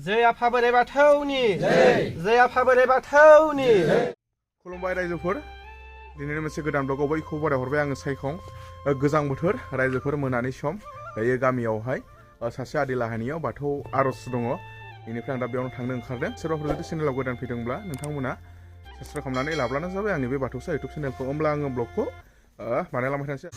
जय आफा बोराइ बाथौनि जय आफा बोराइ बाथौनि खुलुमबाय रायजोफोर दिनैनि मोनसे गोदान ब्लगआव बयखौबो बरायहरबाय आङो सायखं गोजां बोथोर रायजोफोर मोनानि सम दायो गामियावहाय सासे आदै लाहानियाव बाथौ आरज दङ बेनिफ्राय आं दा बेयावनो थांनो ओंखारदों सोरबाफोर जुदि चेनेलाव गोदान फैदोंब्ला नोंथांमोना साबस्क्राइब खालामनानै लाब्लानो जाबाय आंनि बे बाथौसा इउटुब चेनेलखौ होमब्ला आङो ब्लगखौ बानायलांबाय थानोसै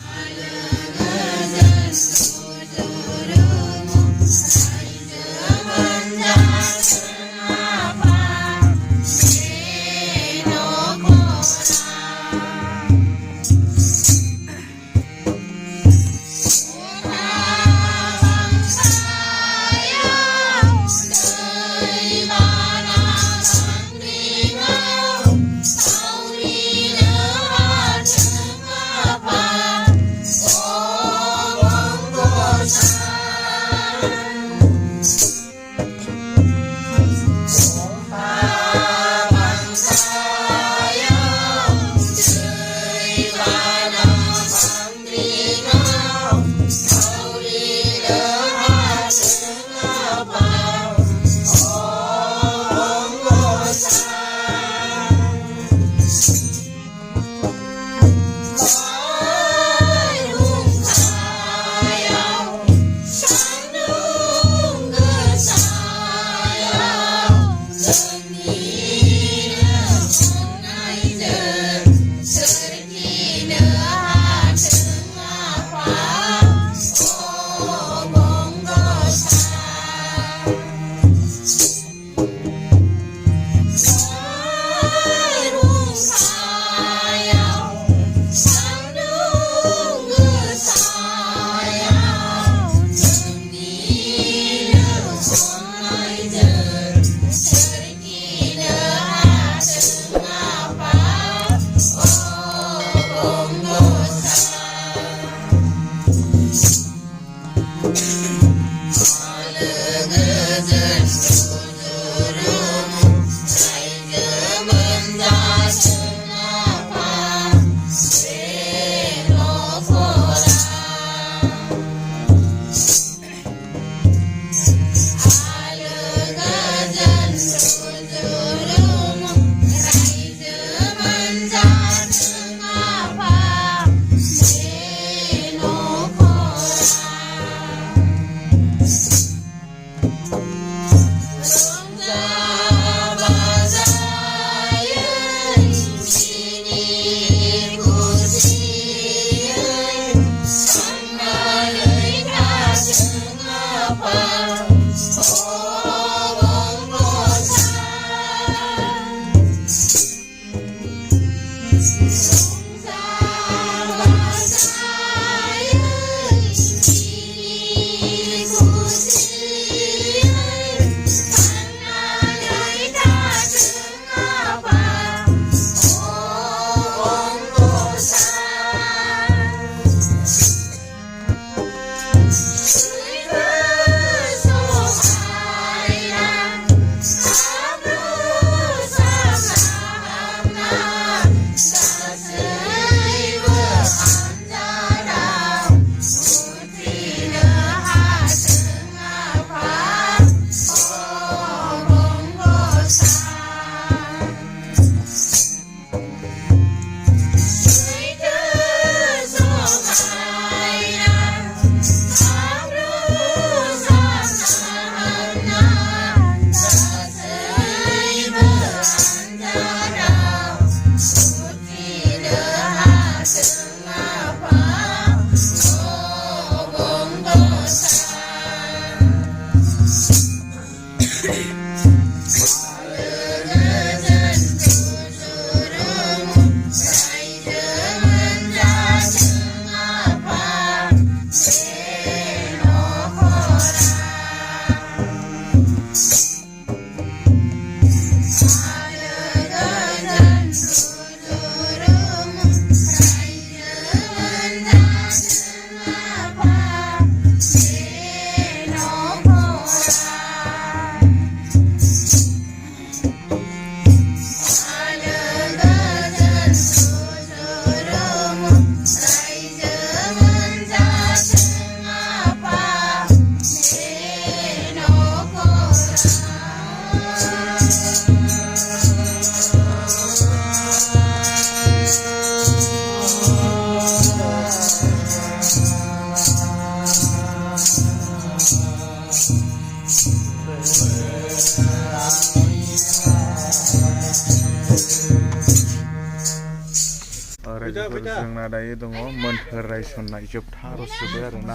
रायजोफोर जोंना दायो दङ मोन्थोर रायसननाय जोबथा आर'ज जोब्बाय आरोना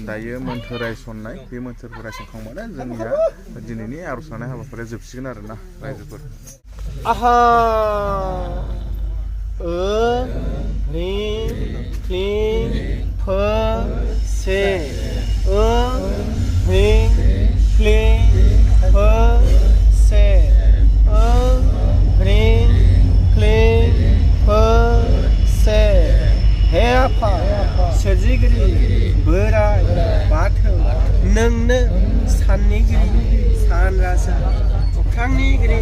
दायो मोन्थोर रायसननाय बे मोन्थोरखौ रायसनखांबानो जोंनिया दिनैनि आर'ज लानाय हाबाफारिया जोबसिगोन आरोना रायजोफोर आहा ह्रीं क्लीं फ से ह्रीं क्लीं फ से ह्रीं क्लीं फ से हे आफा सोरजिगिरि बोराइ बाथौ नोंनो साननिगिरि सान राजा अख्रांनिगिरि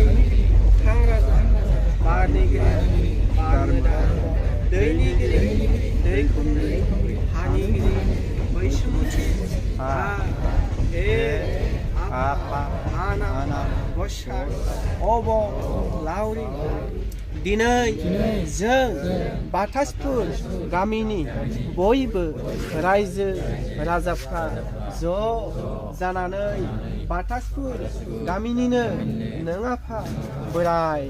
अख्रां राजा बारनिगिरि बार मोदाय दैनिगिरि दै खुंगिरि हानिगिरि बैसुमुथि हे आफा आना गसाइ अबं लावरि दिनै जों बाटासपुर गामिनि बयबो रायजो राजाफ्रा ज' जानानै बाटासपुर गामिनिनो नों आफा बोराइ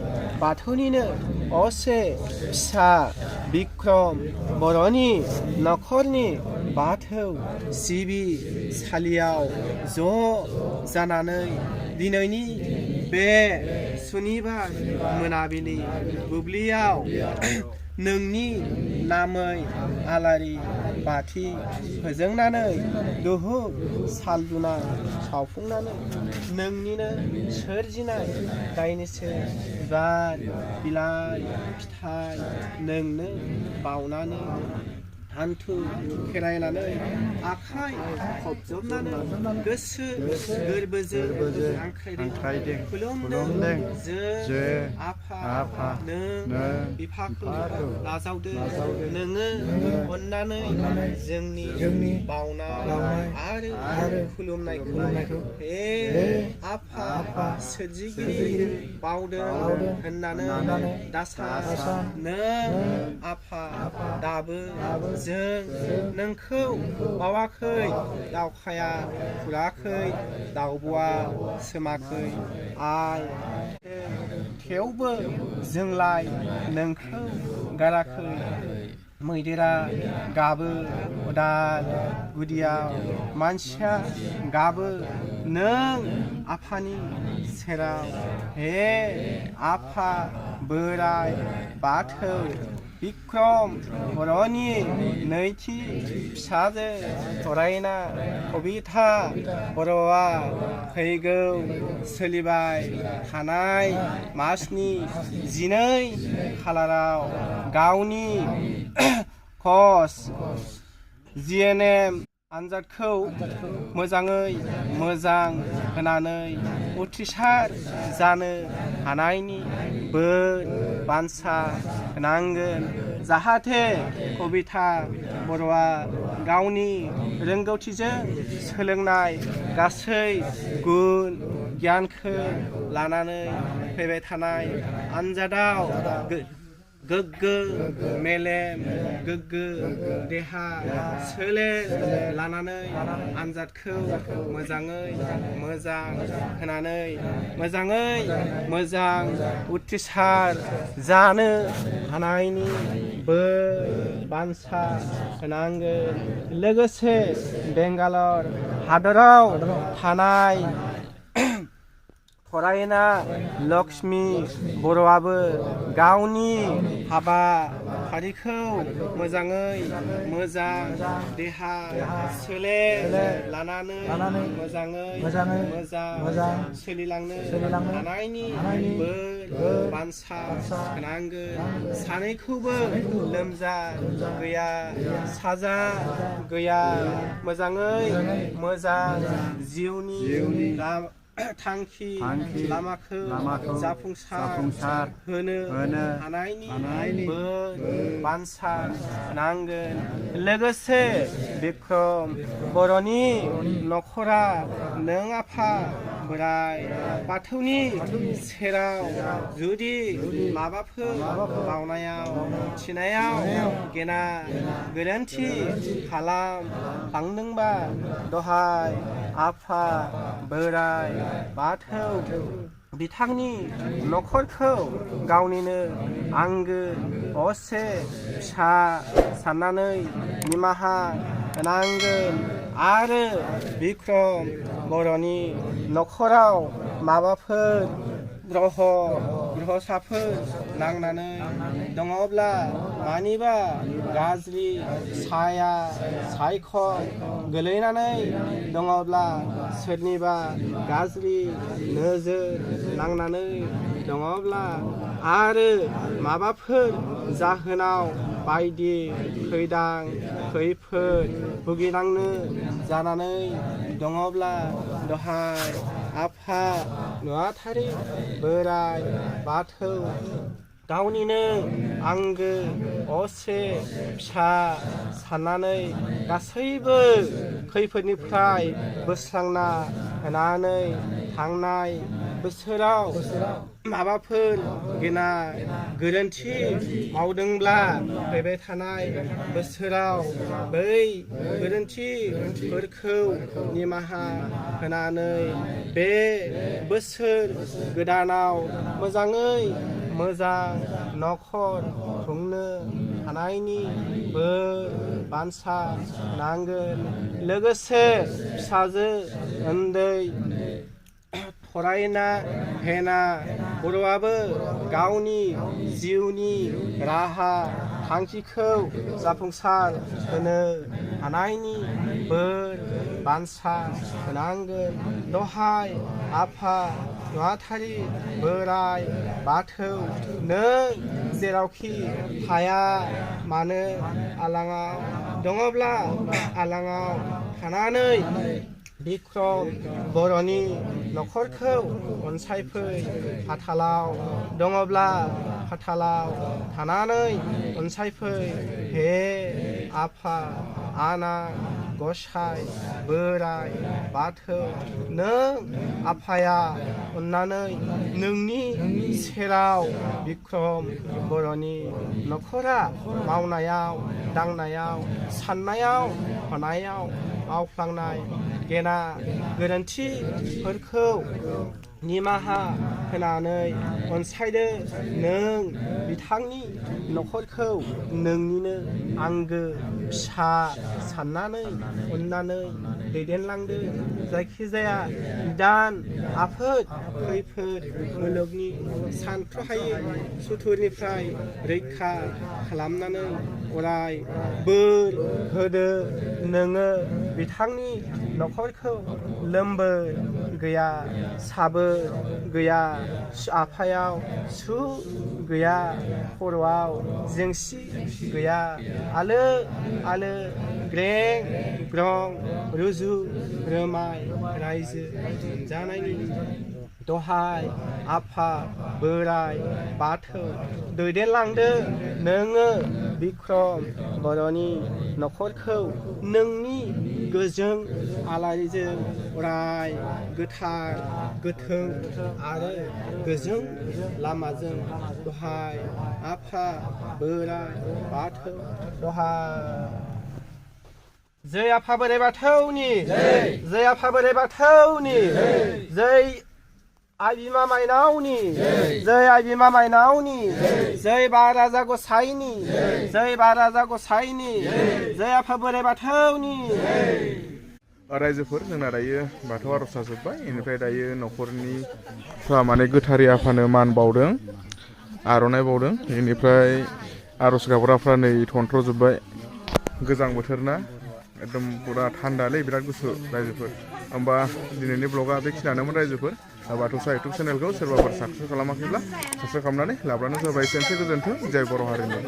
बाथौनिनो असे फिसा बिक्रम बर'नि नखरनि बाथौ सिबिसालियाव ज' जानानै दिनैनि बे सुनिबार मोनाबिलि बुब्लियाव नोंनि नामै आलारि बाथि फोजोंनानै दुहुप सालधुना सावफुंनानै नोंनिनो सोरजिनाय दाइनैसो बिबार बिलाइ फिथाइ नोंनो बावनानै हान्थु खेरायनानै आखाइ खबजबनानै गोसो गोरबोजों हांख्रायदों खुलुमदों जों आफा नों बिफाखौ नाजावदो नोङो अननानै जोंनि बावनाय आरो खुलुमनायखौ हे आफा सोरजिगिरि बावदों होननानै दासा नों आफा दाबो जों नोंखौ बावाखै दावखाया खुराखै दाउब'आ सोमाखै आइ थेवबो जोंलाय नोंखौ गाराखै मैदेरा गाबो उदाल गुदियाव मानसिया गाबो नों आफानि सेराव हे आफा बोराइ बाथौ बिक्रम बर'नि नैथि फिसाजो फरायना कबिथा बर'आ फैगौ सोलिबाय थानाय मासनि 12 खालाराव गावनि कस जिएनएम आनजादखौ मोजाङै मोजां होनानै उथ्रिसार जानो हानायनि बोर बान्सा होनांगोन जाहाथे कबिथा बर'आ गावनि रोंगौथिजों सोलोंनाय गासै गुन गियानखौ लानानै फैबाय थानाय आनजादाव गोग्गो मेलेम गोग्गो देहा सोलेर लानानै आनजादखौ मोजाङै मोजां होनानै मोजाङै मोजां उथ्रिसार जानो हानायनि बोर बान्सा होनांगोन लोगोसे बेंगालर हादराव थानाय फरायना लक्ष्मी बर'आबो गावनि हाबाफारिखौ मोजाङै मोजां देहा सोलेर लानानै मोजाङै मोजां सोलिलांनो हानायनि बोर बान्सा होनांगोन सानैखौबो लोमजा गैया साजा गैया मोजाङै मोजां जिउनि थांखि थांखि लामाखौ लामाखौ जाफुंसार होनो हानायनि बोर बान्सा नांगोन लोगोसे बिक्रम बर'नि नखरा नों आफा बोराइ बाथौनि सेराव जुदि माबाफोर बावनायाव थिनायाव गेना गोरोन्थि खालामफ्लांदोंबा दहाय आफा बोराइ बाथौ बिथांनि नखरखौ गावनिनो आंगो असे फिसा साननानै निमाहा होनांगोन आरो बिक्रम बर'नि नखराव माबाफोर ग्रहसाफोर नांनानै दङब्ला मानिबा गाज्रि साया सायखं गोलैनानै दङब्ला सोरनिबा गाज्रि नोजोर नांनानै दङब्ला आरो माबाफोर जाहोनाव बायदि खैदां खैफोद भुगिनांनो जानानै दङब्ला दहाय आफा नुवाथारि बोराइ बाथौ गावनिनो आंगो असे फिसा साननानै गासैबो खैफोदनिफ्राय बोस्रांना होनानै थांनाय बोसोराव माबाफोर गेना गोरोन्थि मावदोंब्ला फैबाय थानाय बोसोराव बै गोरोन्थिफोरखौ निमाहा होनानै बे बोसोर गोदानाव मोजाङै मोजां नखर खुंनो हानायनि बोर बान्सा नांगोन लोगोसे फिसाजो उन्दै फरायना हेना बर'आबो गावनि जिउनि राहा थांखिखौ जाफुंसार होनो हानायनि बोर बान्सा होनांगोन दहाय आफा नुवाथारि बोराइ बाथौ नों जेरावखि थाया मानो आलाङाव दङब्ला आलाङाव थानानै बिक्रम बर'नि नखरखौ अनसायफै फाथालाव दङब्ला फाथालाव थानानै अनसायफै हे आफा आनान गसाइ बोराइ बाथौ नों आफाया अननानै नोंनि सेराव बिक्रम बर'नि नखरा मावनायाव दांनायाव साननायाव हनायाव मावफ्लांनाय गेना गोरोन्थिफोरखौ निमाहा होनानै अनसायदो नों बिथांनि नखरखौ नोंनिनो आंगो फिसा साननानै अननानै दैदेनलांदो जायखिजाया दान आफोद खैफोद मुलुगनि सानथ्र'हायै सुथुरनिफ्राय रैखा खालामनानै अराय बोर होदो नोङो बिथांनि नखरखौ लोमबोर गैया साबोर गैया आफायाव सु गैया खर'आव जेंसि गैया आलो आलो ग्रें ग्रं रुजु रोमाय रायजो जानायनि दहाय आफा बोराइ बाथौ दैदेनलांदो नोङो बिक्रम बर'नि नखरखौ नोंनि गोजों आलारिजों अराय गोथार गोथों आरो गोजों लामाजों दहाय आफा बोराइ बाथौ दहाय जय आफा बोराइ बाथौनि जय आफा बोराइ बाथौनि जय आइ बिमा माइनावनि जय आइ बिमा माइनावनि जय बा राजा गसाइनि जय बा राजा गसाइनि जय आफा बोराइ बाथौनि रायजोफोर जोंना दायो बाथौ आर'जआ जोब्बाय बेनिफ्राय दायो न'खरनिफ्रा माने गोथारै आफानो मान बावदों आर'नाइ बावदों बेनिफ्राय आर'ज गाबग्राफ्रा नै थनथ्र'जोब्बाय गोजां बोथोर ना एकदम पुरा थान्दालै बिराद गुसु रायजोफोर होमबा दिनैनि ब्लगा बेखिनियानोमोन रायजोफोर बाथौसा इउटुब चेनेलखौ सोरबाफोर साबस्क्राइब खालामाखैब्ला साबस्क्राइब खालामनानै लाब्लानो जाबाय एसेनोसै गोजोन्थों जय बर' हारिनि